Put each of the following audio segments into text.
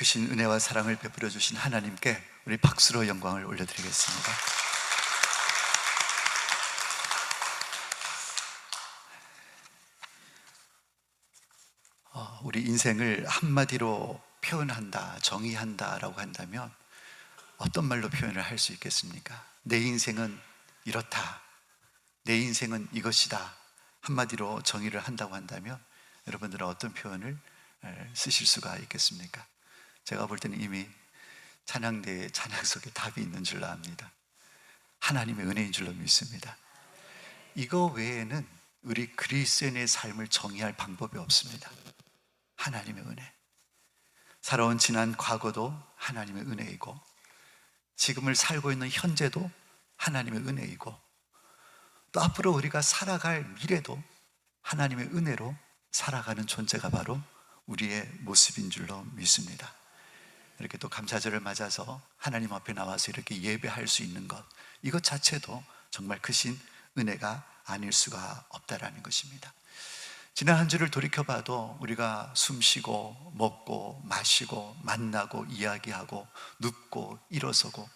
크신 은혜와 사랑을 베풀어 주신 하나님께 우리 박수로 영광을 올려드리겠습니다. 우리 인생을 한마디로 표현한다, 정의한다라고 한다면 어떤 말로 표현을 할 수 있겠습니까? 내 인생은 이렇다, 내 인생은 이것이다, 한마디로 정의를 한다고 한다면 여러분들은 어떤 표현을 쓰실 수가 있겠습니까? 제가 볼 때는 이미 찬양대의 찬양 속에 답이 있는 줄로 압니다. 하나님의 은혜인 줄로 믿습니다. 이거 외에는 우리 그리스도인의 삶을 정의할 방법이 없습니다. 하나님의 은혜. 살아온 지난 과거도 하나님의 은혜이고, 지금을 살고 있는 현재도 하나님의 은혜이고, 또 앞으로 우리가 살아갈 미래도 하나님의 은혜로 살아가는 존재가 바로 우리의 모습인 줄로 믿습니다. 이렇게 또 감사절을 맞아서 하나님 앞에 나와서 이렇게 예배할 수 있는 것, 이것 자체도 정말 크신 은혜가 아닐 수가 없다라는 것입니다. 지난 한 주를 돌이켜봐도 우리가 숨쉬고 먹고 마시고 만나고 이야기하고 눕고 일어서고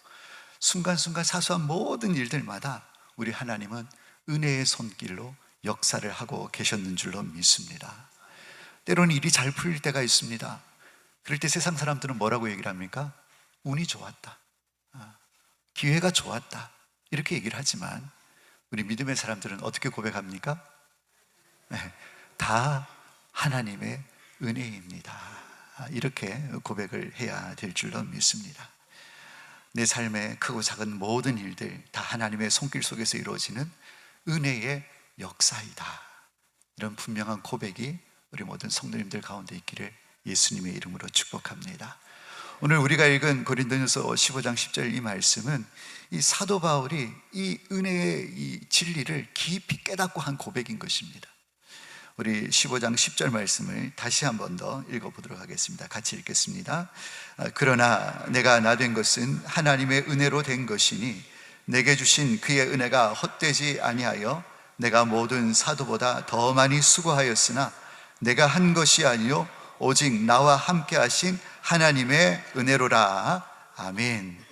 순간순간 사소한 모든 일들마다 우리 하나님은 은혜의 손길로 역사를 하고 계셨는 줄로 믿습니다. 때로는 일이 잘 풀릴 때가 있습니다. 그럴 때 세상 사람들은 뭐라고 얘기를 합니까? 운이 좋았다, 기회가 좋았다, 이렇게 얘기를 하지만 우리 믿음의 사람들은 어떻게 고백합니까? 다 하나님의 은혜입니다, 이렇게 고백을 해야 될 줄로 믿습니다. 내 삶의 크고 작은 모든 일들 다 하나님의 손길 속에서 이루어지는 은혜의 역사이다, 이런 분명한 고백이 우리 모든 성도님들 가운데 있기를 예수님의 이름으로 축복합니다. 오늘 우리가 읽은 고린도전서 15장 10절 이 말씀은 이 사도 바울이 이 은혜의 이 진리를 깊이 깨닫고 한 고백인 것입니다. 우리 15장 10절 말씀을 다시 한 번 더 읽어보도록 하겠습니다. 같이 읽겠습니다. 그러나 내가 나 된 것은 하나님의 은혜로 된 것이니 내게 주신 그의 은혜가 헛되지 아니하여 내가 모든 사도보다 더 많이 수고하였으나 내가 한 것이 아니요 오직 나와 함께 하신 하나님의 은혜로라. 아멘.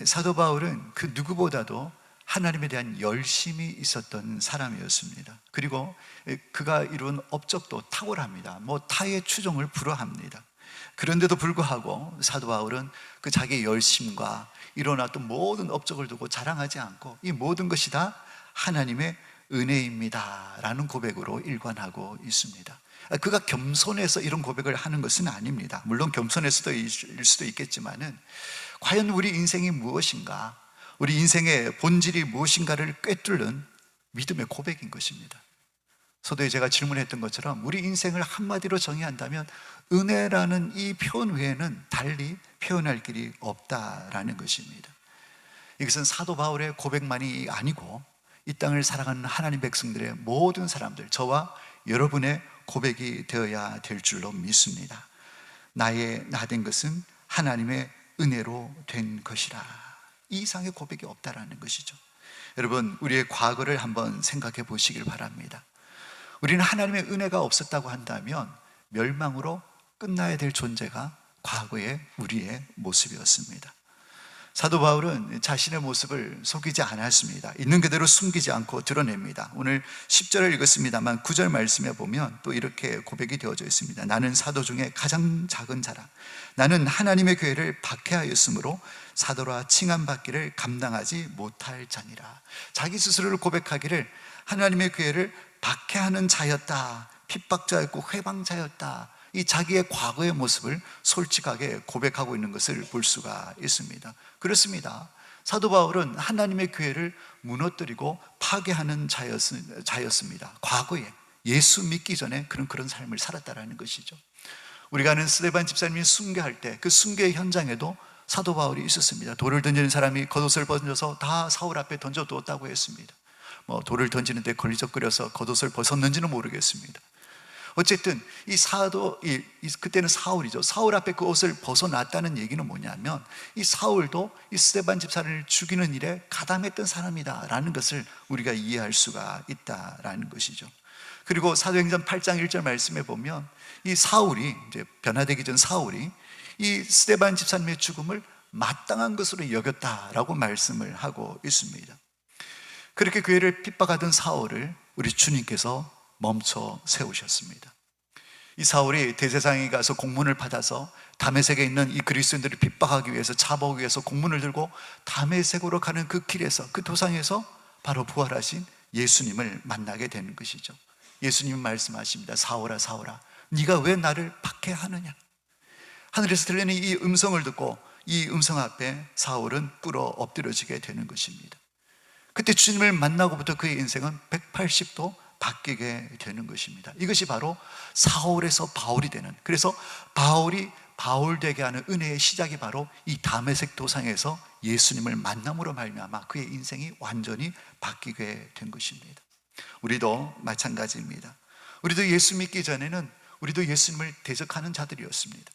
사도 바울은 그 누구보다도 하나님에 대한 열심이 있었던 사람이었습니다. 그리고 그가 이룬 업적도 탁월합니다. 타의 추종을 불허합니다. 그런데도 불구하고 사도 바울은 그 자기의 열심과 일어났던 모든 업적을 두고 자랑하지 않고 이 모든 것이 다 하나님의 은혜입니다 라는 고백으로 일관하고 있습니다. 그가 겸손해서 이런 고백을 하는 것은 아닙니다. 물론 겸손해서일 수도 있겠지만은 과연 우리 인생이 무엇인가, 우리 인생의 본질이 무엇인가를 꿰뚫는 믿음의 고백인 것입니다. 서두에 제가 질문했던 것처럼 우리 인생을 한마디로 정의한다면 은혜라는 이 표현 외에는 달리 표현할 길이 없다라는 것입니다. 이것은 사도 바울의 고백만이 아니고 이 땅을 살아가는 하나님 백성들의 모든 사람들, 저와 여러분의 고백이 되어야 될 줄로 믿습니다. 나의 나 된 것은 하나님의 은혜로 된 것이라. 이 이상의 고백이 없다라는 것이죠. 여러분, 우리의 과거를 한번 생각해 보시길 바랍니다. 우리는 하나님의 은혜가 없었다고 한다면 멸망으로 끝나야 될 존재가 과거의 우리의 모습이었습니다. 사도 바울은 자신의 모습을 속이지 않았습니다. 있는 그대로 숨기지 않고 드러냅니다. 오늘 10절을 읽었습니다만 9절 말씀에 보면 또 이렇게 고백이 되어져 있습니다. 나는 사도 중에 가장 작은 자라. 나는 하나님의 교회를 박해하였으므로 사도라 칭함받기를 감당하지 못할 자니라. 자기 스스로를 고백하기를 하나님의 교회를 박해하는 자였다, 핍박자였고 회방자였다, 이 자기의 과거의 모습을 솔직하게 고백하고 있는 것을 볼 수가 있습니다. 그렇습니다. 사도 바울은 하나님의 교회를 무너뜨리고 파괴하는 자였습니다. 과거에 예수 믿기 전에 그런 삶을 살았다라는 것이죠. 우리가 아는 스데반 집사님이 순교할 때 그 순교의 현장에도 사도 바울이 있었습니다. 돌을 던지는 사람이 겉옷을 벗어서 다 사울 앞에 던져두었다고 했습니다. 돌을 던지는데 걸리적거려서 겉옷을 벗었는지는 모르겠습니다. 어쨌든 이 사도, 그때는 사울이죠. 사울 앞에 그 옷을 벗어놨다는 얘기는 뭐냐면 이 사울도 이 스데반 집사를 죽이는 일에 가담했던 사람이다 라는 것을 우리가 이해할 수가 있다라는 것이죠. 그리고 사도행전 8장 1절 말씀에 보면 이 사울이 이제 변화되기 전 사울이 이 스데반 집사님의 죽음을 마땅한 것으로 여겼다라고 말씀을 하고 있습니다. 그렇게 교회를 핍박하던 사울을 우리 주님께서 멈춰 세우셨습니다. 이 사울이 대제사장에 가서 공문을 받아서 다메섹에 있는 이 그리스도인들을 핍박하기 위해서, 잡아오기 위해서 공문을 들고 다메섹으로 가는 그 길에서, 그 도상에서 바로 부활하신 예수님을 만나게 되는 것이죠. 예수님은 말씀하십니다. 사울아 사울아, 네가 왜 나를 박해하느냐. 하늘에서 들리는 이 음성을 듣고 이 음성 앞에 사울은 꿇어 엎드려지게 되는 것입니다. 그때 주님을 만나고부터 그의 인생은 180도 바뀌게 되는 것입니다. 이것이 바로 사울에서 바울이 되는, 그래서 바울이 바울 되게 하는 은혜의 시작이 바로 이 다메섹 도상에서 예수님을 만남으로 말미암아 그의 인생이 완전히 바뀌게 된 것입니다. 우리도 마찬가지입니다. 우리도 예수 믿기 전에는 우리도 예수님을 대적하는 자들이었습니다.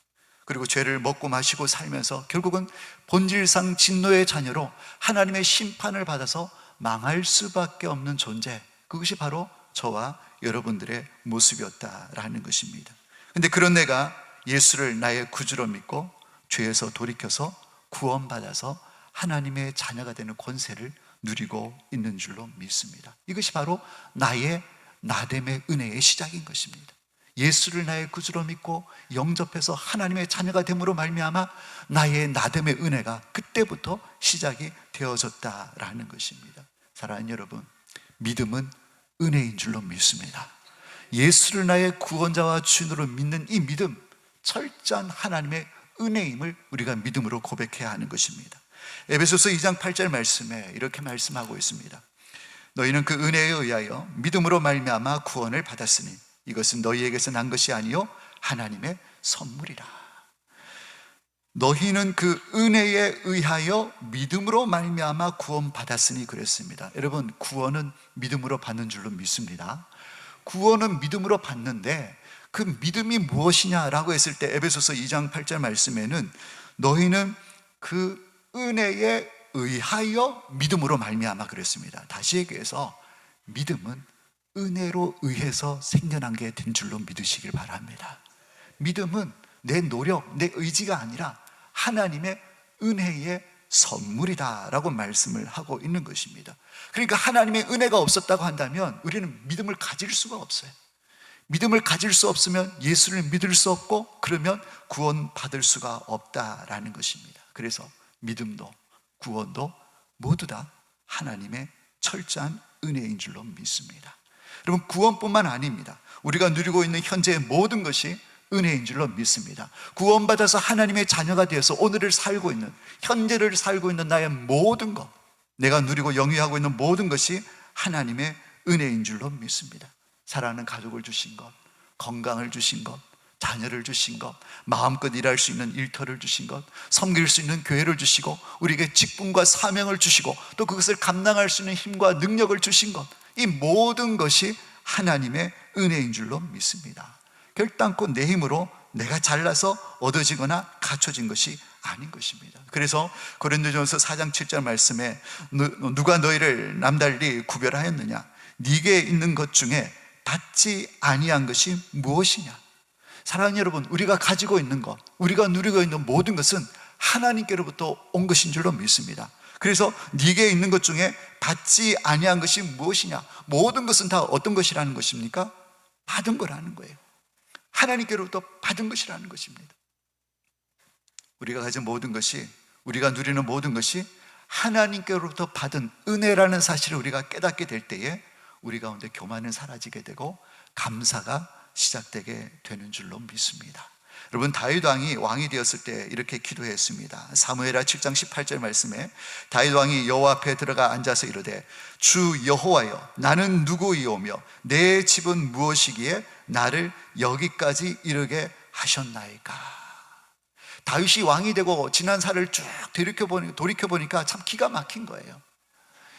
그리고 죄를 먹고 마시고 살면서 결국은 본질상 진노의 자녀로 하나님의 심판을 받아서 망할 수밖에 없는 존재, 그것이 바로 저와 여러분들의 모습이었다라는 것입니다. 근데 그런 내가 예수를 나의 구주로 믿고 죄에서 돌이켜서 구원받아서 하나님의 자녀가 되는 권세를 누리고 있는 줄로 믿습니다. 이것이 바로 나의 나됨의 은혜의 시작인 것입니다. 예수를 나의 구주로 믿고 영접해서 하나님의 자녀가 됨으로 말미암아 나의 나됨의 은혜가 그때부터 시작이 되어졌다라는 것입니다. 사랑하는 여러분, 믿음은 은혜인 줄로 믿습니다. 예수를 나의 구원자와 주인으로 믿는 이 믿음, 철저한 하나님의 은혜임을 우리가 믿음으로 고백해야 하는 것입니다. 에베소서 2장 8절 말씀에 이렇게 말씀하고 있습니다. 너희는 그 은혜에 의하여 믿음으로 말미암아 구원을 받았으니 이것은 너희에게서 난 것이 아니요 하나님의 선물이라. 너희는 그 은혜에 의하여 믿음으로 말미암아 구원받았으니 그랬습니다. 여러분, 구원은 믿음으로 받는 줄로 믿습니다. 구원은 믿음으로 받는데 그 믿음이 무엇이냐라고 했을 때 에베소서 2장 8절 말씀에는 너희는 그 은혜에 의하여 믿음으로 말미암아 그랬습니다. 다시 얘기해서 믿음은 은혜로 의해서 생겨난 게 된 줄로 믿으시길 바랍니다. 믿음은 내 노력, 내 의지가 아니라 하나님의 은혜의 선물이다라고 말씀을 하고 있는 것입니다. 그러니까 하나님의 은혜가 없었다고 한다면 우리는 믿음을 가질 수가 없어요. 믿음을 가질 수 없으면 예수를 믿을 수 없고, 그러면 구원받을 수가 없다라는 것입니다. 그래서 믿음도 구원도 모두 다 하나님의 철저한 은혜인 줄로 믿습니다. 여러분, 구원뿐만 아닙니다. 우리가 누리고 있는 현재의 모든 것이 은혜인 줄로 믿습니다. 구원받아서 하나님의 자녀가 되어서 오늘을 살고 있는, 현재를 살고 있는 나의 모든 것, 내가 누리고 영위하고 있는 모든 것이 하나님의 은혜인 줄로 믿습니다. 사랑하는 가족을 주신 것, 건강을 주신 것, 자녀를 주신 것, 마음껏 일할 수 있는 일터를 주신 것, 섬길 수 있는 교회를 주시고 우리에게 직분과 사명을 주시고 또 그것을 감당할 수 있는 힘과 능력을 주신 것, 이 모든 것이 하나님의 은혜인 줄로 믿습니다. 결단코 내 힘으로 내가 잘나서 얻어지거나 갖춰진 것이 아닌 것입니다. 그래서 고린도전서 4장 7절 말씀에 누가 너희를 남달리 구별하였느냐? 네게 있는 것 중에 닿지 아니한 것이 무엇이냐? 사랑하는 여러분, 우리가 가지고 있는 것, 우리가 누리고 있는 모든 것은 하나님께로부터 온 것인 줄로 믿습니다. 그래서 네게 있는 것 중에 받지 아니한 것이 무엇이냐? 모든 것은 다 어떤 것이라는 것입니까? 받은 거라는 거예요. 하나님께로부터 받은 것이라는 것입니다. 우리가 가진 모든 것이, 우리가 누리는 모든 것이 하나님께로부터 받은 은혜라는 사실을 우리가 깨닫게 될 때에 우리 가운데 교만은 사라지게 되고 감사가 시작되게 되는 줄로 믿습니다. 여러분, 다윗 왕이 왕이 되었을 때 이렇게 기도했습니다. 사무엘하 7장 18절 말씀에 다윗 왕이 여호와 앞에 들어가 앉아서 이르되 주 여호와여, 나는 누구이오며 내 집은 무엇이기에 나를 여기까지 이르게 하셨나이까? 다윗이 왕이 되고 지난 살을 쭉 돌이켜보니까 참 기가 막힌 거예요.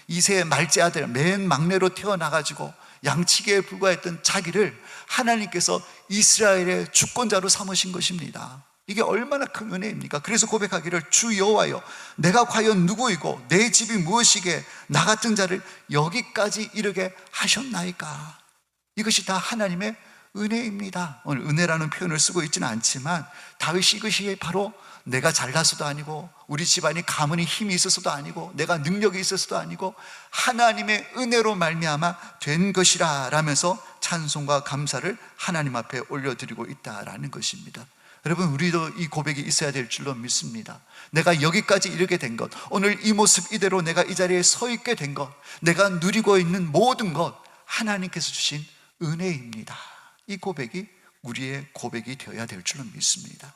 이세의 말째 아들, 맨 막내로 태어나가지고 양치기에 불과했던 자기를 하나님께서 이스라엘의 주권자로 삼으신 것입니다. 이게 얼마나 큰 은혜입니까? 그래서 고백하기를 주 여호와여, 내가 과연 누구이고 내 집이 무엇이기에 나 같은 자를 여기까지 이르게 하셨나이까? 이것이 다 하나님의 은혜입니다. 오늘 은혜라는 표현을 쓰고 있지는 않지만 다윗이 이것이 바로 내가 잘나서도 아니고 우리 집안이 가문이 힘이 있어서도 아니고 내가 능력이 있어서도 아니고 하나님의 은혜로 말미암아 된 것이라 라면서 찬송과 감사를 하나님 앞에 올려드리고 있다라는 것입니다. 여러분, 우리도 이 고백이 있어야 될 줄로 믿습니다. 내가 여기까지 이르게 된 것, 오늘 이 모습 이대로 내가 이 자리에 서 있게 된 것, 내가 누리고 있는 모든 것 하나님께서 주신 은혜입니다. 이 고백이 우리의 고백이 되어야 될 줄로 믿습니다.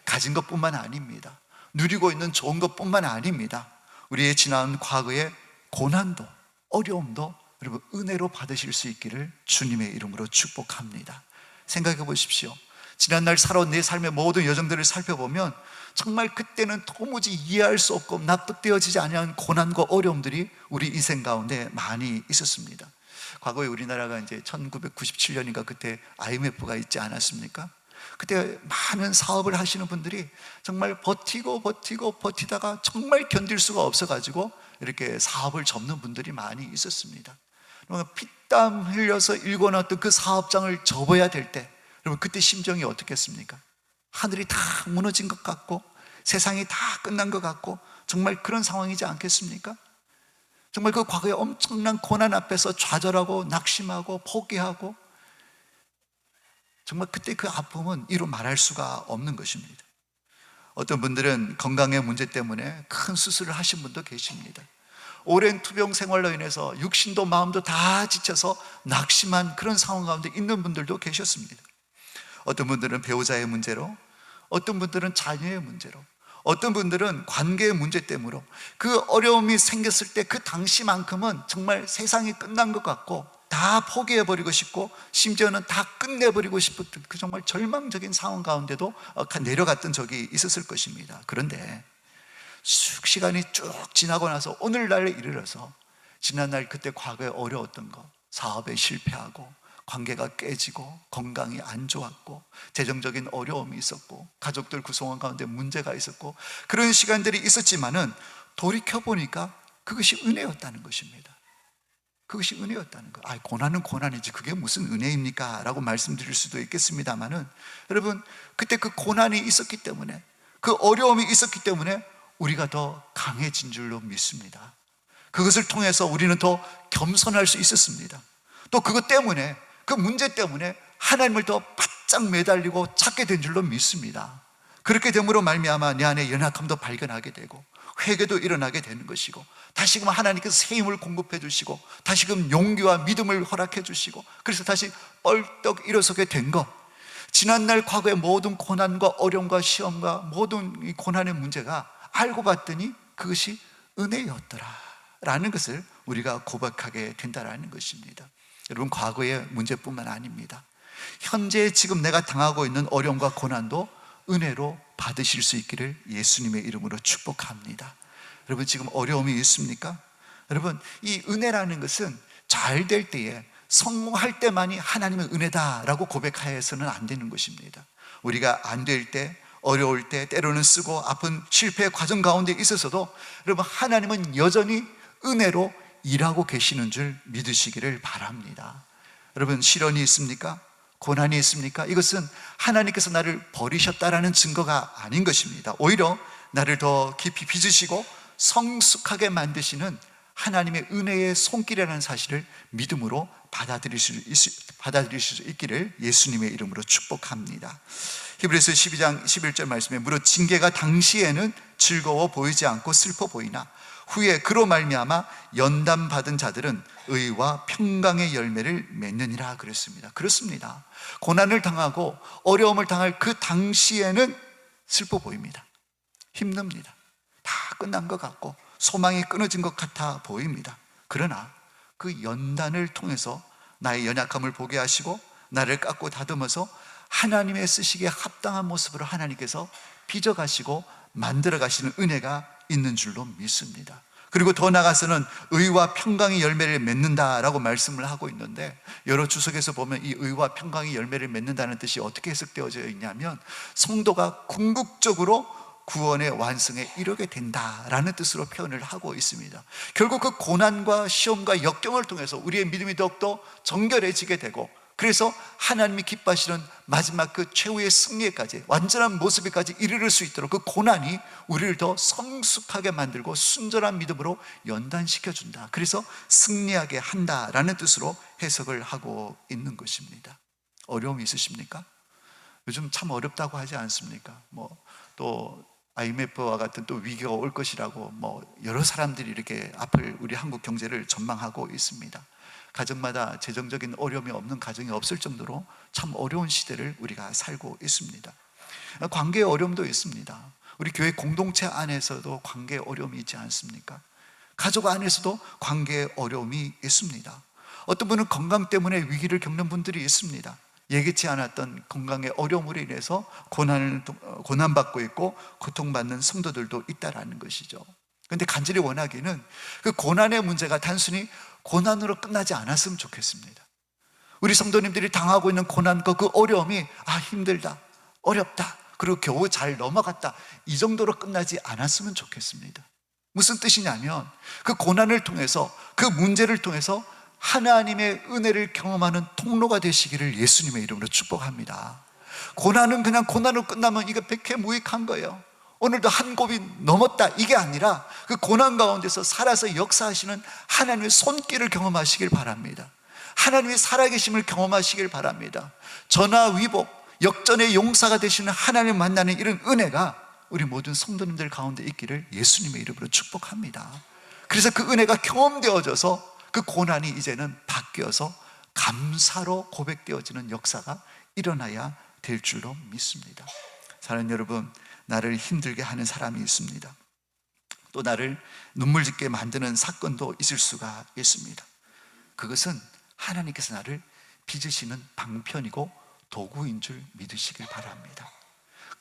가진 것뿐만 아닙니다. 누리고 있는 좋은 것뿐만 아닙니다. 우리의 지난 과거의 고난도 어려움도 여러분 은혜로 받으실 수 있기를 주님의 이름으로 축복합니다. 생각해 보십시오. 지난날 살아온 내 삶의 모든 여정들을 살펴보면 정말 그때는 도무지 이해할 수 없고 납득되어지지 않는 고난과 어려움들이 우리 인생 가운데 많이 있었습니다. 과거에 우리나라가 이제 1997년인가 그때 IMF가 있지 않았습니까? 그때 많은 사업을 하시는 분들이 정말 버티다가 정말 견딜 수가 없어가지고 이렇게 사업을 접는 분들이 많이 있었습니다. 피땀 흘려서 일궈놨던 그 사업장을 접어야 될 때 여러분 그때 심정이 어떻겠습니까? 하늘이 다 무너진 것 같고 세상이 다 끝난 것 같고 정말 그런 상황이지 않겠습니까? 정말 그 과거의 엄청난 고난 앞에서 좌절하고 낙심하고 포기하고 정말 그때 그 아픔은 이루 말할 수가 없는 것입니다. 어떤 분들은 건강의 문제 때문에 큰 수술을 하신 분도 계십니다. 오랜 투병 생활로 인해서 육신도 마음도 다 지쳐서 낙심한 그런 상황 가운데 있는 분들도 계셨습니다. 어떤 분들은 배우자의 문제로, 어떤 분들은 자녀의 문제로, 어떤 분들은 관계의 문제 때문에 그 어려움이 생겼을 때 그 당시만큼은 정말 세상이 끝난 것 같고 다 포기해버리고 싶고 심지어는 다 끝내버리고 싶은 그 정말 절망적인 상황 가운데도 내려갔던 적이 있었을 것입니다. 그런데 시간이 쭉 지나고 나서 오늘날에 이르러서 지난날 그때 과거에 어려웠던 것, 사업에 실패하고 관계가 깨지고 건강이 안 좋았고 재정적인 어려움이 있었고 가족들 구성원 가운데 문제가 있었고 그런 시간들이 있었지만은 돌이켜보니까 그것이 은혜였다는 것입니다. 그것이 은혜였다는 것. 고난은 고난이지 그게 무슨 은혜입니까? 라고 말씀드릴 수도 있겠습니다만은 여러분 그때 그 고난이 있었기 때문에 그 어려움이 있었기 때문에 우리가 더 강해진 줄로 믿습니다. 그것을 통해서 우리는 더 겸손할 수 있었습니다. 또 그것 때문에 그 문제 때문에 하나님을 더 바짝 매달리고 찾게 된 줄로 믿습니다. 그렇게 됨으로 말미암아 내 안에 연약함도 발견하게 되고 회개도 일어나게 되는 것이고 다시금 하나님께서 새 힘을 공급해 주시고 다시금 용기와 믿음을 허락해 주시고 그래서 다시 뻘떡 일어서게 된 것, 지난날 과거의 모든 고난과 어려움과 시험과 모든 이 고난의 문제가 알고 봤더니 그것이 은혜였더라 라는 것을 우리가 고백하게 된다라는 것입니다. 여러분 과거의 문제뿐만 아닙니다. 현재 지금 내가 당하고 있는 어려움과 고난도 은혜로 받으실 수 있기를 예수님의 이름으로 축복합니다. 여러분 지금 어려움이 있습니까? 여러분 이 은혜라는 것은 잘 될 때에 성공할 때만이 하나님의 은혜다라고 고백하여서는 안 되는 것입니다. 우리가 안 될 때, 어려울 때, 때로는 쓰고 아픈 실패의 과정 가운데 있어서도 여러분 하나님은 여전히 은혜로 일하고 계시는 줄 믿으시기를 바랍니다. 여러분 시련이 있습니까? 고난이 있습니까? 이것은 하나님께서 나를 버리셨다라는 증거가 아닌 것입니다. 오히려 나를 더 깊이 빚으시고 성숙하게 만드시는 하나님의 은혜의 손길이라는 사실을 믿음으로 받아들일 수 있기를 예수님의 이름으로 축복합니다. 히브리서 12장 11절 말씀에 무릇 징계가 당시에는 즐거워 보이지 않고 슬퍼 보이나 후에 그로 말미암아 연단받은 자들은 의와 평강의 열매를 맺느니라 그랬습니다. 그렇습니다. 고난을 당하고 어려움을 당할 그 당시에는 슬퍼 보입니다. 힘듭니다. 다 끝난 것 같고 소망이 끊어진 것 같아 보입니다. 그러나 그 연단을 통해서 나의 연약함을 보게 하시고 나를 깎고 다듬어서 하나님의 쓰시기에 합당한 모습으로 하나님께서 빚어가시고 만들어가시는 은혜가 있는 줄로 믿습니다. 그리고 더 나아가서는 의와 평강의 열매를 맺는다라고 말씀을 하고 있는데 여러 주석에서 보면 이 의와 평강의 열매를 맺는다는 뜻이 어떻게 해석되어져 있냐면 성도가 궁극적으로 구원의 완성에 이르게 된다라는 뜻으로 표현을 하고 있습니다. 결국 그 고난과 시험과 역경을 통해서 우리의 믿음이 더욱더 정결해지게 되고 그래서 하나님이 기뻐하시는 마지막 그 최후의 승리까지, 완전한 모습에까지 이르를 수 있도록 그 고난이 우리를 더 성숙하게 만들고 순전한 믿음으로 연단시켜준다. 그래서 승리하게 한다라는 뜻으로 해석을 하고 있는 것입니다. 어려움이 있으십니까? 요즘 참 어렵다고 하지 않습니까? 또 IMF와 같은 또 위기가 올 것이라고 여러 사람들이 이렇게 앞을 우리 한국 경제를 전망하고 있습니다. 가정마다 재정적인 어려움이 없는 가정이 없을 정도로 참 어려운 시대를 우리가 살고 있습니다. 관계의 어려움도 있습니다. 우리 교회 공동체 안에서도 관계의 어려움이 있지 않습니까? 가족 안에서도 관계의 어려움이 있습니다. 어떤 분은 건강 때문에 위기를 겪는 분들이 있습니다. 예기치 않았던 건강의 어려움으로 인해서 고난받고 있고 고통받는 성도들도 있다라는 것이죠. 그런데 간절히 원하기는 그 고난의 문제가 단순히 고난으로 끝나지 않았으면 좋겠습니다. 우리 성도님들이 당하고 있는 고난과 그 어려움이 힘들다, 어렵다, 그리고 겨우 잘 넘어갔다, 이 정도로 끝나지 않았으면 좋겠습니다. 무슨 뜻이냐면 그 고난을 통해서, 그 문제를 통해서 하나님의 은혜를 경험하는 통로가 되시기를 예수님의 이름으로 축복합니다. 고난은 그냥 고난으로 끝나면 이게 백해무익한 거예요. 오늘도 한 곱이 넘었다, 이게 아니라 그 고난 가운데서 살아서 역사하시는 하나님의 손길을 경험하시길 바랍니다. 하나님의 살아계심을 경험하시길 바랍니다. 전화위복, 역전의 용사가 되시는 하나님을 만나는 이런 은혜가 우리 모든 성도님들 가운데 있기를 예수님의 이름으로 축복합니다. 그래서 그 은혜가 경험되어져서 그 고난이 이제는 바뀌어서 감사로 고백되어지는 역사가 일어나야 될 줄로 믿습니다. 사랑하는 여러분, 나를 힘들게 하는 사람이 있습니다. 또 나를 눈물 짓게 만드는 사건도 있을 수가 있습니다. 그것은 하나님께서 나를 빚으시는 방편이고 도구인 줄 믿으시길 바랍니다.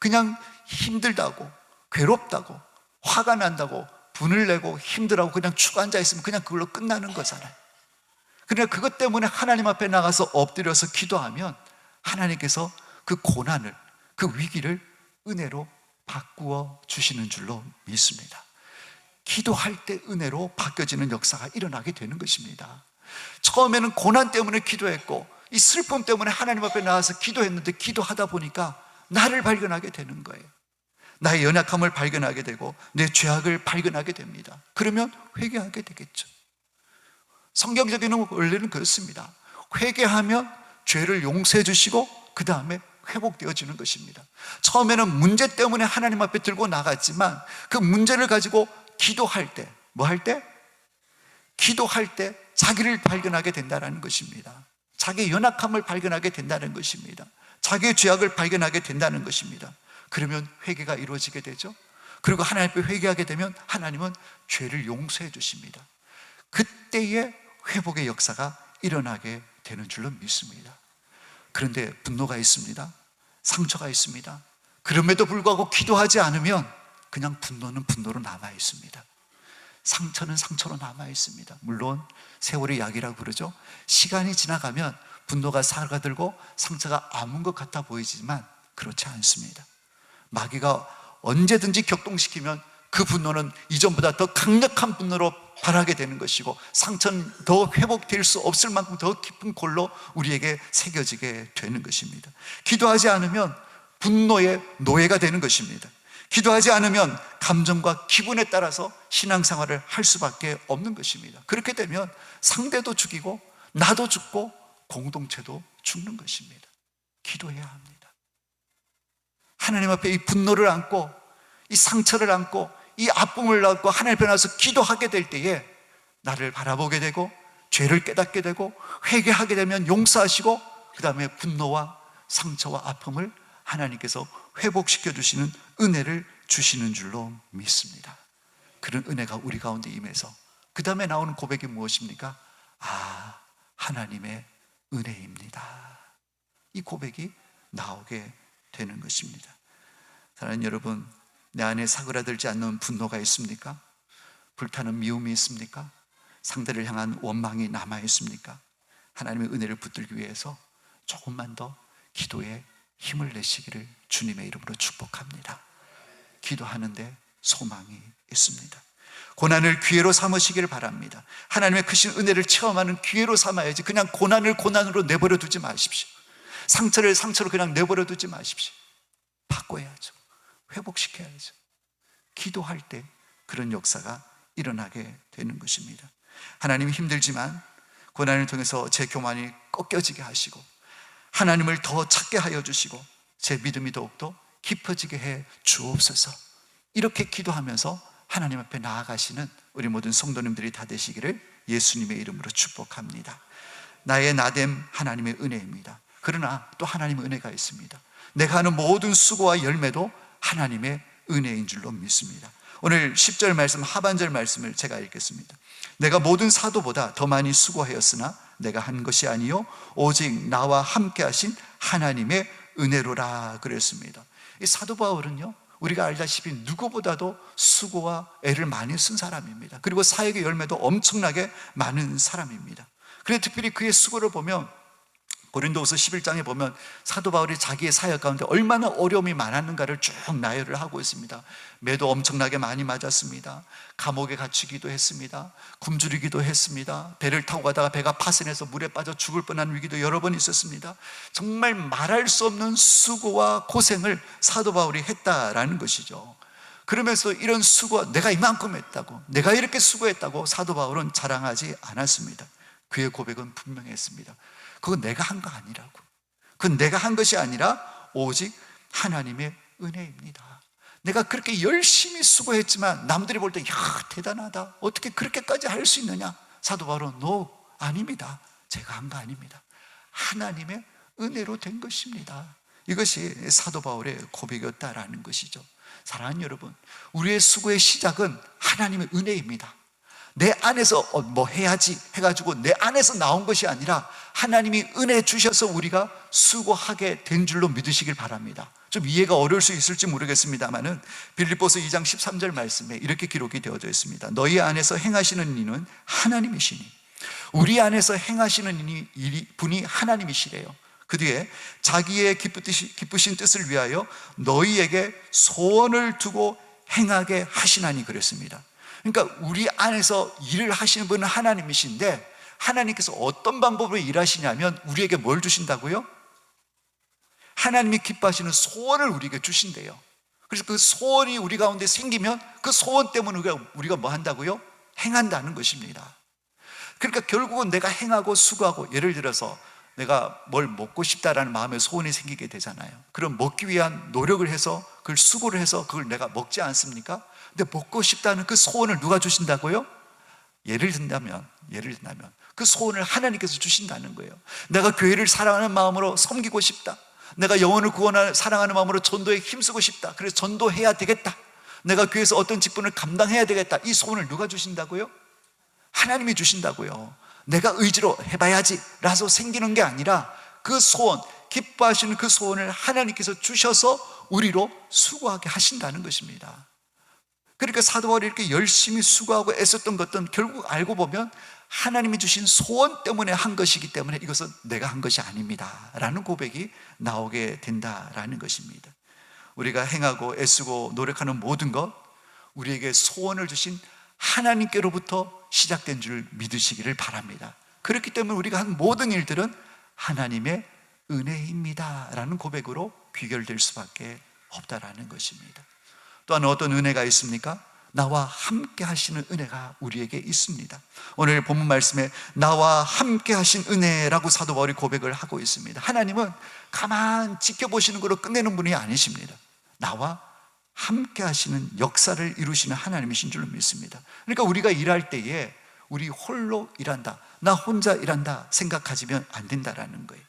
그냥 힘들다고, 괴롭다고, 화가 난다고, 분을 내고 힘들다고 그냥 축 앉아 있으면 그냥 그걸로 끝나는 거잖아요. 그러나 그것 때문에 하나님 앞에 나가서 엎드려서 기도하면 하나님께서 그 고난을, 그 위기를 은혜로 바꾸어 주시는 줄로 믿습니다. 기도할 때 은혜로 바뀌어지는 역사가 일어나게 되는 것입니다. 처음에는 고난 때문에 기도했고 이 슬픔 때문에 하나님 앞에 나와서 기도했는데, 기도하다 보니까 나를 발견하게 되는 거예요. 나의 연약함을 발견하게 되고 내 죄악을 발견하게 됩니다. 그러면 회개하게 되겠죠. 성경적인 원리는 그렇습니다. 회개하면 죄를 용서해 주시고 그 다음에 회복되어지는 것입니다. 처음에는 문제 때문에 하나님 앞에 들고 나갔지만 그 문제를 가지고 기도할 때, 기도할 때 자기를 발견하게 된다는 것입니다. 자기의 연약함을 발견하게 된다는 것입니다. 자기의 죄악을 발견하게 된다는 것입니다. 그러면 회개가 이루어지게 되죠. 그리고 하나님 앞에 회개하게 되면 하나님은 죄를 용서해 주십니다. 그때의 회복의 역사가 일어나게 되는 줄로 믿습니다. 그런데 분노가 있습니다. 상처가 있습니다. 그럼에도 불구하고 기도하지 않으면 그냥 분노는 분노로 남아 있습니다. 상처는 상처로 남아 있습니다. 물론 세월의 약이라고 그러죠. 시간이 지나가면 분노가 사라들고 상처가 아문 것 같아 보이지만 그렇지 않습니다. 마귀가 언제든지 격동시키면 그 분노는 이전보다 더 강력한 분노로 발하게 되는 것이고, 상처는 더 회복될 수 없을 만큼 더 깊은 골로 우리에게 새겨지게 되는 것입니다. 기도하지 않으면 분노의 노예가 되는 것입니다. 기도하지 않으면 감정과 기분에 따라서 신앙생활을 할 수밖에 없는 것입니다. 그렇게 되면 상대도 죽이고 나도 죽고 공동체도 죽는 것입니다. 기도해야 합니다. 하나님 앞에 이 분노를 안고 이 상처를 안고 이 아픔을 안고 하나님 앞에 나와서 기도하게 될 때에 나를 바라보게 되고 죄를 깨닫게 되고 회개하게 되면 용서하시고 그 다음에 분노와 상처와 아픔을 하나님께서 회복시켜 주시는 은혜를 주시는 줄로 믿습니다. 그런 은혜가 우리 가운데 임해서 그 다음에 나오는 고백이 무엇입니까? 하나님의 은혜입니다. 이 고백이 나오게 되는 것입니다. 사랑하는 여러분, 내 안에 사그라들지 않는 분노가 있습니까? 불타는 미움이 있습니까? 상대를 향한 원망이 남아 있습니까? 하나님의 은혜를 붙들기 위해서 조금만 더 기도에 힘을 내시기를 주님의 이름으로 축복합니다. 기도하는데 소망이 있습니다. 고난을 기회로 삼으시기를 바랍니다. 하나님의 크신 은혜를 체험하는 기회로 삼아야지 그냥 고난을 고난으로 내버려 두지 마십시오. 상처를 상처로 그냥 내버려 두지 마십시오. 바꿔야죠. 회복시켜야죠. 기도할 때 그런 역사가 일어나게 되는 것입니다. 하나님이 힘들지만 고난을 통해서 제 교만이 꺾여지게 하시고 하나님을 더 찾게 하여 주시고 제 믿음이 더욱더 깊어지게 해 주옵소서. 이렇게 기도하면서 하나님 앞에 나아가시는 우리 모든 성도님들이 다 되시기를 예수님의 이름으로 축복합니다. 나의 나됨 하나님의 은혜입니다. 그러나 또 하나님의 은혜가 있습니다. 내가 하는 모든 수고와 열매도 하나님의 은혜인 줄로 믿습니다. 오늘 10절 말씀 하반절 말씀을 제가 읽겠습니다. 내가 모든 사도보다 더 많이 수고하였으나 내가 한 것이 아니요 오직 나와 함께 하신 하나님의 은혜로라 그랬습니다. 이 사도 바울은요, 우리가 알다시피 누구보다도 수고와 애를 많이 쓴 사람입니다. 그리고 사역의 열매도 엄청나게 많은 사람입니다. 그런데 특별히 그의 수고를 보면 고린도후서 11장에 보면 사도 바울이 자기의 사역 가운데 얼마나 어려움이 많았는가를 쭉 나열을 하고 있습니다. 매도 엄청나게 많이 맞았습니다. 감옥에 갇히기도 했습니다. 굶주리기도 했습니다. 배를 타고 가다가 배가 파손해서 물에 빠져 죽을 뻔한 위기도 여러 번 있었습니다. 정말 말할 수 없는 수고와 고생을 사도 바울이 했다라는 것이죠. 그러면서 이런 수고, 내가 이만큼 했다고, 내가 이렇게 수고했다고 사도 바울은 자랑하지 않았습니다. 그의 고백은 분명했습니다. 그건 내가 한 거 아니라고. 그건 내가 한 것이 아니라 오직 하나님의 은혜입니다. 내가 그렇게 열심히 수고했지만 남들이 볼 때 야, 대단하다, 어떻게 그렇게까지 할 수 있느냐? 사도 바울은 no, 아닙니다. 제가 한 거 아닙니다. 하나님의 은혜로 된 것입니다. 이것이 사도 바울의 고백이었다라는 것이죠. 사랑하는 여러분, 우리의 수고의 시작은 하나님의 은혜입니다. 내 안에서 뭐 해야지 해가지고 내 안에서 나온 것이 아니라 하나님이 은혜 주셔서 우리가 수고하게 된 줄로 믿으시길 바랍니다. 좀 이해가 어려울 수 있을지 모르겠습니다만은 빌립보서 2장 13절 말씀에 이렇게 기록이 되어져 있습니다. 너희 안에서 행하시는 이는 하나님이시니 우리 안에서 행하시는 분이 하나님이시래요. 그 뒤에 자기의 기쁘신 뜻을 위하여 너희에게 소원을 두고 행하게 하시나니 그랬습니다. 그러니까 우리 안에서 일을 하시는 분은 하나님이신데 하나님께서 어떤 방법으로 일하시냐면 우리에게 뭘 주신다고요? 하나님이 기뻐하시는 소원을 우리에게 주신대요. 그래서 그 소원이 우리 가운데 생기면 그 소원 때문에 우리가 뭐 한다고요? 행한다는 것입니다. 그러니까 결국은 내가 행하고 수고하고, 예를 들어서 내가 뭘 먹고 싶다라는 마음의 소원이 생기게 되잖아요. 그럼 먹기 위한 노력을 해서 그걸 수고를 해서 그걸 내가 먹지 않습니까? 근데 먹고 싶다는 그 소원을 누가 주신다고요? 예를 든다면 그 소원을 하나님께서 주신다는 거예요. 내가 교회를 사랑하는 마음으로 섬기고 싶다, 내가 영혼을 구원하는 사랑하는 마음으로 전도에 힘쓰고 싶다, 그래서 전도해야 되겠다, 내가 교회에서 어떤 직분을 감당해야 되겠다, 이 소원을 누가 주신다고요? 하나님이 주신다고요. 내가 의지로 해봐야지 라서 생기는 게 아니라 그 소원, 기뻐하시는 그 소원을 하나님께서 주셔서 우리로 수고하게 하신다는 것입니다. 그러니까 사도 바울이 이렇게 열심히 수고하고 애썼던 것들은 결국 알고 보면 하나님이 주신 소원 때문에 한 것이기 때문에 이것은 내가 한 것이 아닙니다 라는 고백이 나오게 된다라는 것입니다. 우리가 행하고 애쓰고 노력하는 모든 것, 우리에게 소원을 주신 하나님께로부터 시작된 줄 믿으시기를 바랍니다. 그렇기 때문에 우리가 한 모든 일들은 하나님의 은혜입니다 라는 고백으로 귀결될 수밖에 없다라는 것입니다. 또한 어떤 은혜가 있습니까? 나와 함께 하시는 은혜가 우리에게 있습니다. 오늘 본문 말씀에 나와 함께 하신 은혜라고 사도 바울이 고백을 하고 있습니다. 하나님은 가만 지켜보시는 거로 끝내는 분이 아니십니다. 나와 함께 하시는 역사를 이루시는 하나님이신 줄로 믿습니다. 그러니까 우리가 일할 때에 우리 홀로 일한다, 나 혼자 일한다 생각하시면 안 된다라는 거예요.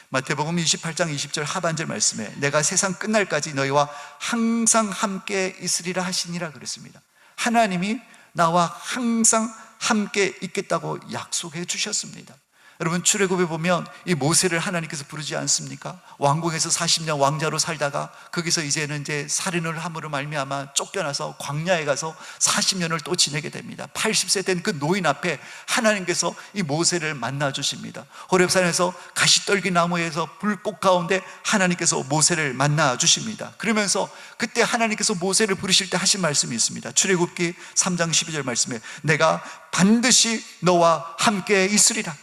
마태복음 28장 20절 하반절 말씀에 내가 세상 끝날까지 너희와 항상 함께 있으리라 하시니라 그랬습니다. 하나님이 나와 항상 함께 있겠다고 약속해 주셨습니다. 여러분, 출애굽에 보면 이 모세를 하나님께서 부르지 않습니까? 왕궁에서 40년 왕자로 살다가 거기서 이제는 살인을 함으로 말미암아 쫓겨나서 광야에 가서 40년을 또 지내게 됩니다. 80세 된 그 노인 앞에 하나님께서 이 모세를 만나 주십니다. 호렙산에서 가시떨기 나무에서 불꽃 가운데 하나님께서 모세를 만나 주십니다. 그러면서 그때 하나님께서 모세를 부르실 때 하신 말씀이 있습니다. 출애굽기 3장 12절 말씀에 내가 반드시 너와 함께 있으리라.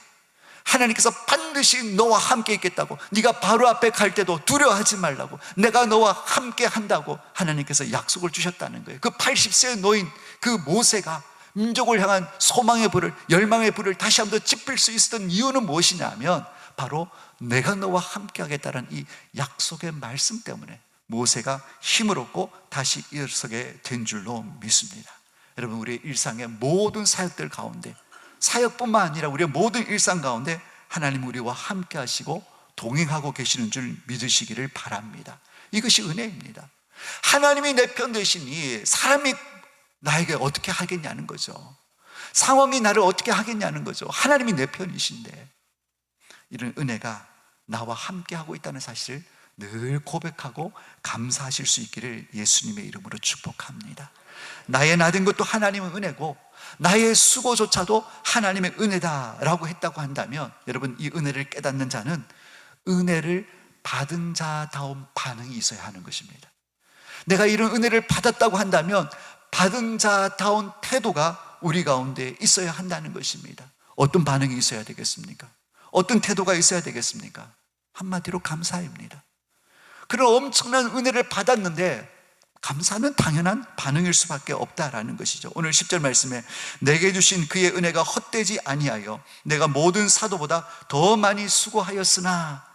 하나님께서 반드시 너와 함께 있겠다고, 네가 바로 앞에 갈 때도 두려워하지 말라고, 내가 너와 함께 한다고 하나님께서 약속을 주셨다는 거예요. 그 80세의 노인 그 모세가 민족을 향한 소망의 불을, 열망의 불을 다시 한번 지필 수 있었던 이유는 무엇이냐 하면 바로 내가 너와 함께 하겠다는 이 약속의 말씀 때문에 모세가 힘을 얻고 다시 일어서게 된 줄로 믿습니다. 여러분, 우리의 일상의 모든 사역들 가운데, 사역뿐만 아니라 우리의 모든 일상 가운데 하나님 우리와 함께 하시고 동행하고 계시는 줄 믿으시기를 바랍니다. 이것이 은혜입니다. 하나님이 내 편 되시니 사람이 나에게 어떻게 하겠냐는 거죠. 상황이 나를 어떻게 하겠냐는 거죠. 하나님이 내 편이신데 이런 은혜가 나와 함께 하고 있다는 사실을 늘 고백하고 감사하실 수 있기를 예수님의 이름으로 축복합니다. 나의 나된 것도 하나님의 은혜고 나의 수고조차도 하나님의 은혜다라고 했다고 한다면, 여러분, 이 은혜를 깨닫는 자는 은혜를 받은 자다운 반응이 있어야 하는 것입니다. 내가 이런 은혜를 받았다고 한다면 받은 자다운 태도가 우리 가운데 있어야 한다는 것입니다. 어떤 반응이 있어야 되겠습니까? 어떤 태도가 있어야 되겠습니까? 한마디로 감사입니다. 그런 엄청난 은혜를 받았는데 감사는 당연한 반응일 수밖에 없다라는 것이죠. 오늘 10절 말씀에 내게 주신 그의 은혜가 헛되지 아니하여 내가 모든 사도보다 더 많이 수고하였으나,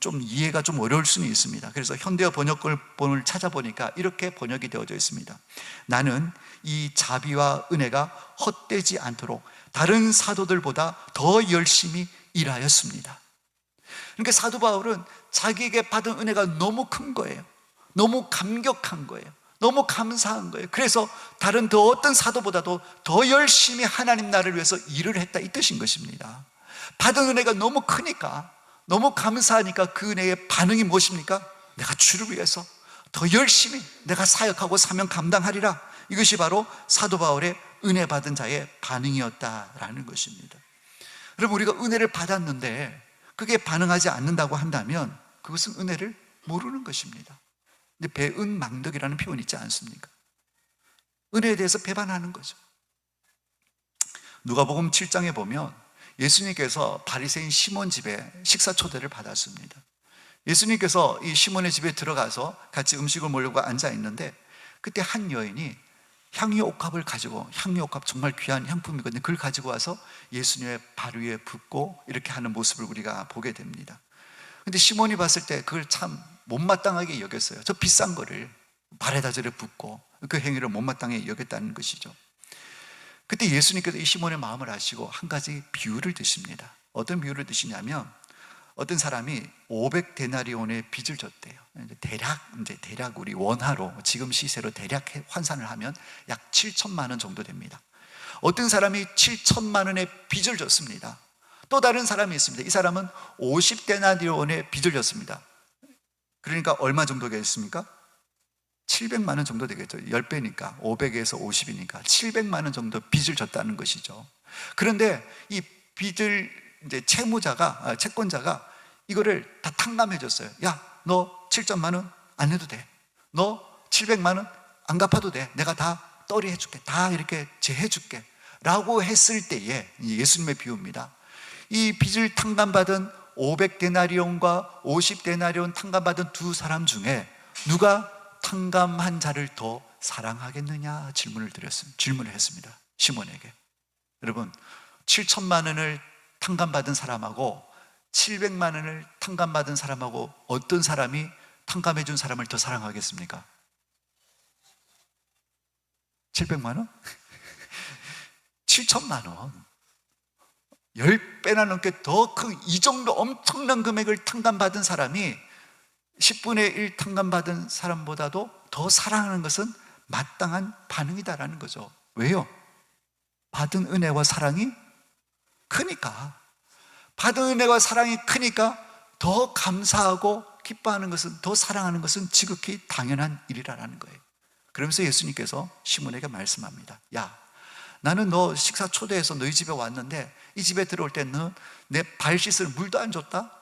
좀 이해가 좀 어려울 수는 있습니다. 그래서 현대어 번역본을 찾아보니까 이렇게 번역이 되어져 있습니다. 나는 이 자비와 은혜가 헛되지 않도록 다른 사도들보다 더 열심히 일하였습니다. 그러니까 사도 바울은 자기에게 받은 은혜가 너무 큰 거예요. 너무 감격한 거예요. 너무 감사한 거예요. 그래서 다른 어떤 사도보다도 더 열심히 하나님 나라를 위해서 일을 했다, 이 뜻인 것입니다. 받은 은혜가 너무 크니까, 너무 감사하니까 그 은혜의 반응이 무엇입니까? 내가 주를 위해서 더 열심히 내가 사역하고 사명 감당하리라. 이것이 바로 사도 바울의 은혜 받은 자의 반응이었다라는 것입니다. 여러분, 우리가 은혜를 받았는데 그게 반응하지 않는다고 한다면 그것은 은혜를 모르는 것입니다. 근데 배은망덕이라는 표현이 있지 않습니까? 은혜에 대해서 배반하는 거죠. 누가복음 7장에 보면 예수님께서 바리새인 시몬 집에 식사 초대를 받았습니다. 예수님께서 이 시몬의 집에 들어가서 같이 음식을 먹으려고 앉아 있는데 그때 한 여인이 향유옥합을 가지고, 향유옥합 정말 귀한 향품이거든요. 그걸 가지고 와서 예수님의 발 위에 붓고 이렇게 하는 모습을 우리가 보게 됩니다. 근데 시몬이 봤을 때 그걸 참 못마땅하게 여겼어요. 저 비싼 거를 발에다 저래 붓고 그 행위를 못마땅하게 여겼다는 것이죠. 그때 예수님께서 이 시몬의 마음을 아시고 한 가지 비유를 드십니다. 어떤 비유를 드시냐면, 어떤 사람이 500데나리온의 빚을 졌대요. 대략 우리 원화로 지금 시세로 대략 환산을 하면 약 7천만 원 정도 됩니다. 어떤 사람이 7천만 원의 빚을 졌습니다. 또 다른 사람이 있습니다. 이 사람은 50데나리온의 빚을 졌습니다. 그러니까 얼마 정도 되겠습니까? 700만 원 정도 되겠죠. 10배니까 500에서 50이니까 700만 원 정도 빚을 졌다는 것이죠. 그런데 이 빚을 채권자가 이거를 다 탕감해 줬어요. 야, 너 7천만 원 안 내도 돼. 너 700만 원 안 갚아도 돼. 내가 다 떨이 해줄게. 다 이렇게 제해 줄게 라고 했을 때에, 예수님의 비유입니다, 이 빚을 탕감받은 500데나리온과 50데나리온 탕감받은 두 사람 중에 누가 탕감한 자를 더 사랑하겠느냐 질문을 했습니다. 시몬에게. 여러분, 7천만 원을 탕감받은 사람하고 700만 원을 탕감받은 사람하고 어떤 사람이 탕감해 준 사람을 더 사랑하겠습니까? 700만 원? 7천만 원. 10배나 넘게 더 큰, 이 정도 엄청난 금액을 탕감받은 사람이 10분의 1 탕감받은 사람보다도 더 사랑하는 것은 마땅한 반응이다라는 거죠. 왜요? 받은 은혜와 사랑이 크니까. 받은 은혜와 사랑이 크니까 더 감사하고 기뻐하는 것은, 더 사랑하는 것은 지극히 당연한 일이라는 거예요. 그러면서 예수님께서 시몬에게 말씀합니다. 야, 나는 너 식사 초대해서 너희 집에 왔는데 이 집에 들어올 때 너 내 발 씻을 물도 안 줬다?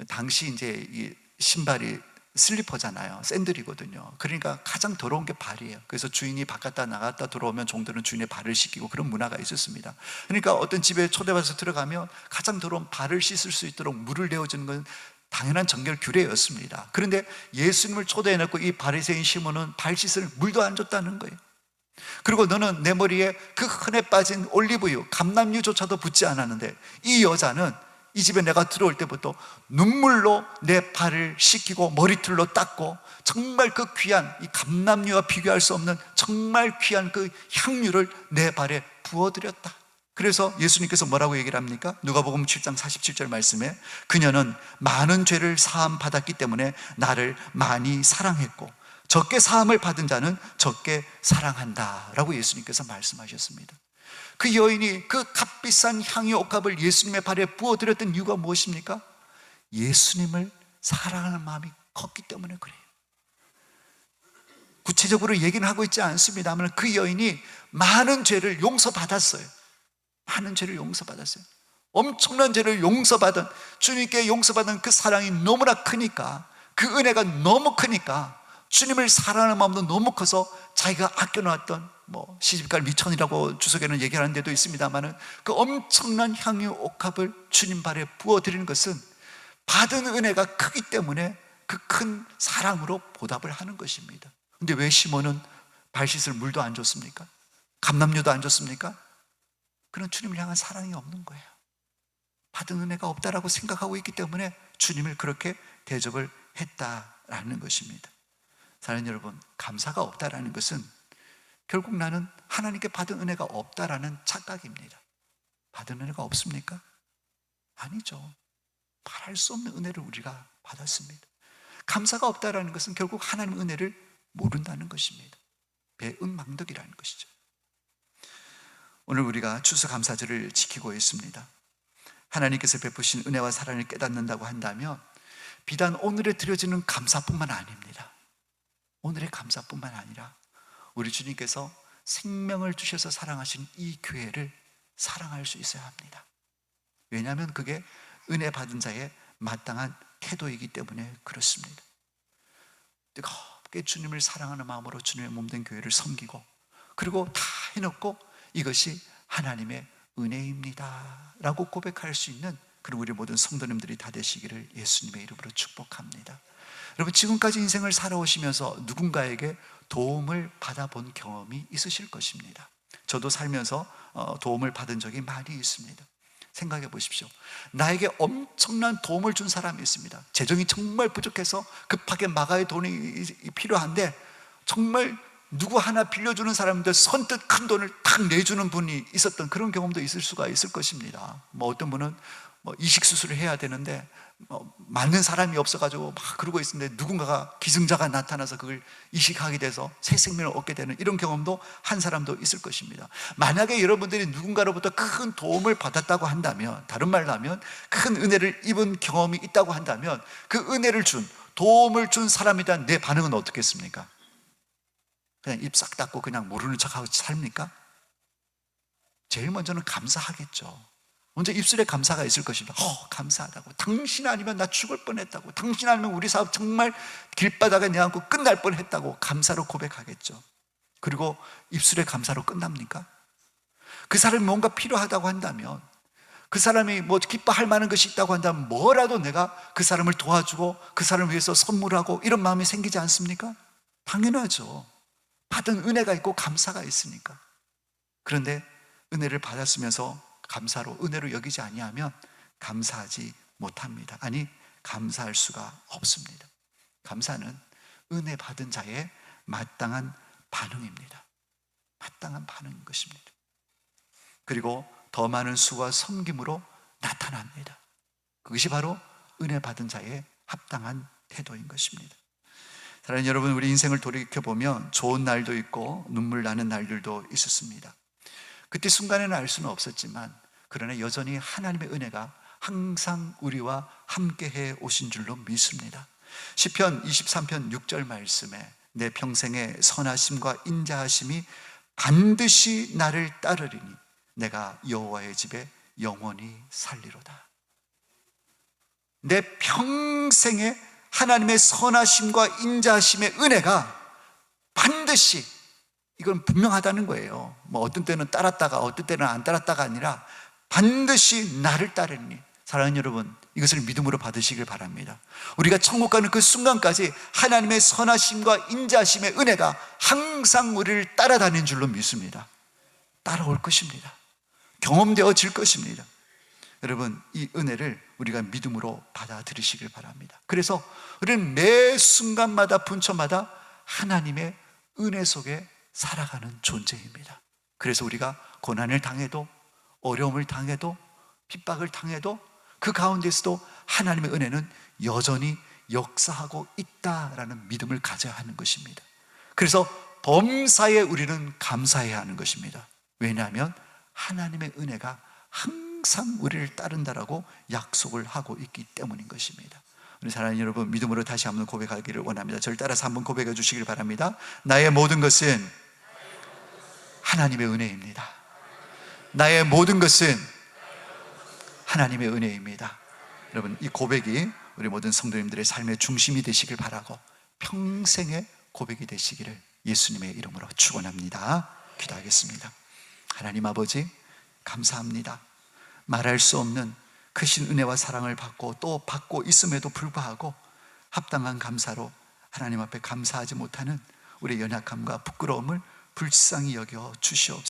당시 이제 이 신발이 슬리퍼잖아요. 샌들이거든요. 그러니까 가장 더러운 게 발이에요. 그래서 주인이 바깥다 나갔다 들어오면 종들은 주인의 발을 씻기고 그런 문화가 있었습니다. 그러니까 어떤 집에 초대받아서 들어가면 가장 더러운 발을 씻을 수 있도록 물을 내어주는 건 당연한 정결 규례였습니다. 그런데 예수님을 초대해놓고 이 바리새인 시몬은 발 씻을 물도 안 줬다는 거예요. 그리고 너는 내 머리에 그 흔해 빠진 올리브유, 감람유조차도 붓지 않았는데 이 여자는 이 집에 내가 들어올 때부터 눈물로 내 발을 씻기고 머리털로 닦고 정말 그 귀한 이 감람유와 비교할 수 없는 정말 귀한 그 향유를 내 발에 부어드렸다. 그래서 예수님께서 뭐라고 얘기를 합니까? 누가복음 7장 47절 말씀에 그녀는 많은 죄를 사함 받았기 때문에 나를 많이 사랑했고 적게 사함을 받은 자는 적게 사랑한다 라고 예수님께서 말씀하셨습니다. 그 여인이 그 값비싼 향유 옥합을 예수님의 발에 부어드렸던 이유가 무엇입니까? 예수님을 사랑하는 마음이 컸기 때문에 그래요. 구체적으로 얘기는 하고 있지 않습니다만 그 여인이 많은 죄를 용서받았어요. 많은 죄를 용서받았어요. 엄청난 죄를 용서받은, 주님께 용서받은 그 사랑이 너무나 크니까, 그 은혜가 너무 크니까 주님을 사랑하는 마음도 너무 커서 자기가 아껴놓았던 시집갈 미천이라고 주석에는 얘기하는 데도 있습니다만은 그 엄청난 향유 옥합을 주님 발에 부어드리는 것은 받은 은혜가 크기 때문에 그 큰 사랑으로 보답을 하는 것입니다. 근데 왜 시몬은 발 씻을 물도 안 줬습니까? 감람유도 안 줬습니까? 그런 주님을 향한 사랑이 없는 거예요. 받은 은혜가 없다라고 생각하고 있기 때문에 주님을 그렇게 대접을 했다라는 것입니다. 사랑하는 여러분, 감사가 없다라는 것은 결국 나는 하나님께 받은 은혜가 없다라는 착각입니다. 받은 은혜가 없습니까? 아니죠. 말할 수 없는 은혜를 우리가 받았습니다. 감사가 없다라는 것은 결국 하나님의 은혜를 모른다는 것입니다. 배은망덕이라는 것이죠. 오늘 우리가 추수감사절을 지키고 있습니다. 하나님께서 베푸신 은혜와 사랑을 깨닫는다고 한다면 비단 오늘에 드려지는 감사뿐만 아닙니다. 오늘의 감사뿐만 아니라 우리 주님께서 생명을 주셔서 사랑하신 이 교회를 사랑할 수 있어야 합니다. 왜냐하면 그게 은혜 받은 자의 마땅한 태도이기 때문에 그렇습니다. 뜨겁게 주님을 사랑하는 마음으로 주님의 몸된 교회를 섬기고 그리고 다 해놓고 이것이 하나님의 은혜입니다 라고 고백할 수 있는 그런 우리 모든 성도님들이 다 되시기를 예수님의 이름으로 축복합니다. 여러분, 지금까지 인생을 살아오시면서 누군가에게 도움을 받아본 경험이 있으실 것입니다. 저도 살면서 도움을 받은 적이 많이 있습니다. 생각해 보십시오. 나에게 엄청난 도움을 준 사람이 있습니다. 재정이 정말 부족해서 급하게 마가의 돈이 필요한데 정말 누구 하나 빌려주는 사람인데 선뜻 큰 돈을 탁 내주는 분이 있었던 그런 경험도 있을 수가 있을 것입니다. 어떤 분은 이식 수술을 해야 되는데 맞는 사람이 없어가지고 막 그러고 있는데 누군가가 기증자가 나타나서 그걸 이식하게 돼서 새 생명을 얻게 되는 이런 경험도 한 사람도 있을 것입니다. 만약에 여러분들이 누군가로부터 큰 도움을 받았다고 한다면, 다른 말로 하면 큰 은혜를 입은 경험이 있다고 한다면 그 은혜를 준, 도움을 준 사람에 대한 내 반응은 어떻겠습니까? 그냥 입 싹 닫고 그냥 모르는 척하고 삽니까? 제일 먼저는 감사하겠죠. 먼저 입술에 감사가 있을 것입니다. 감사하다고. 당신 아니면 나 죽을 뻔했다고. 당신 아니면 우리 사업 정말 길바닥에 내앉고 끝날 뻔했다고 감사로 고백하겠죠. 그리고 입술에 감사로 끝납니까? 그 사람이 뭔가 필요하다고 한다면, 그 사람이 기뻐할 만한 것이 있다고 한다면 뭐라도 내가 그 사람을 도와주고 그 사람을 위해서 선물하고 이런 마음이 생기지 않습니까? 당연하죠. 받은 은혜가 있고 감사가 있으니까. 그런데 은혜를 받았으면서 감사로, 은혜로 여기지 아니하면 감사하지 못합니다. 아니, 감사할 수가 없습니다. 감사는 은혜 받은 자의 마땅한 반응입니다. 마땅한 반응인 것입니다. 그리고 더 많은 수와 섬김으로 나타납니다. 그것이 바로 은혜 받은 자의 합당한 태도인 것입니다. 사랑하는 여러분, 우리 인생을 돌이켜보면 좋은 날도 있고 눈물 나는 날들도 있었습니다. 그때 순간에는 알 수는 없었지만 그러나 여전히 하나님의 은혜가 항상 우리와 함께해 오신 줄로 믿습니다. 시편 23편 6절 말씀에 내 평생의 선하심과 인자하심이 반드시 나를 따르리니 내가 여호와의 집에 영원히 살리로다. 내 평생에 하나님의 선하심과 인자하심의 은혜가 반드시, 이건 분명하다는 거예요. 뭐 어떤 때는 따랐다가 어떤 때는 안 따랐다가 아니라 반드시 나를 따르니. 사랑하는 여러분, 이것을 믿음으로 받으시길 바랍니다. 우리가 천국 가는 그 순간까지 하나님의 선하심과 인자하심의 은혜가 항상 우리를 따라다니는 줄로 믿습니다. 따라올 것입니다. 경험되어질 것입니다. 여러분, 이 은혜를 우리가 믿음으로 받아들이시길 바랍니다. 그래서 우리는 매 순간마다 분초마다 하나님의 은혜 속에 살아가는 존재입니다. 그래서 우리가 고난을 당해도, 어려움을 당해도, 핍박을 당해도 그 가운데서도 하나님의 은혜는 여전히 역사하고 있다라는 믿음을 가져야 하는 것입니다. 그래서 범사에 우리는 감사해야 하는 것입니다. 왜냐하면 하나님의 은혜가 항상 우리를 따른다라고 약속을 하고 있기 때문인 것입니다. 우리 사랑하는 여러분, 믿음으로 다시 한번 고백하기를 원합니다. 저를 따라서 한번 고백해 주시길 바랍니다. 나의 모든 것은 하나님의 은혜입니다. 나의 모든 것은 하나님의 은혜입니다. 여러분, 이 고백이 우리 모든 성도님들의 삶의 중심이 되시길 바라고 평생의 고백이 되시기를 예수님의 이름으로 축원합니다. 기도하겠습니다. 하나님 아버지, 감사합니다. 말할 수 없는 크신 은혜와 사랑을 받고 또 받고 있음에도 불구하고 합당한 감사로 하나님 앞에 감사하지 못하는 우리의 연약함과 부끄러움을 불쌍히 여겨 주시옵소서.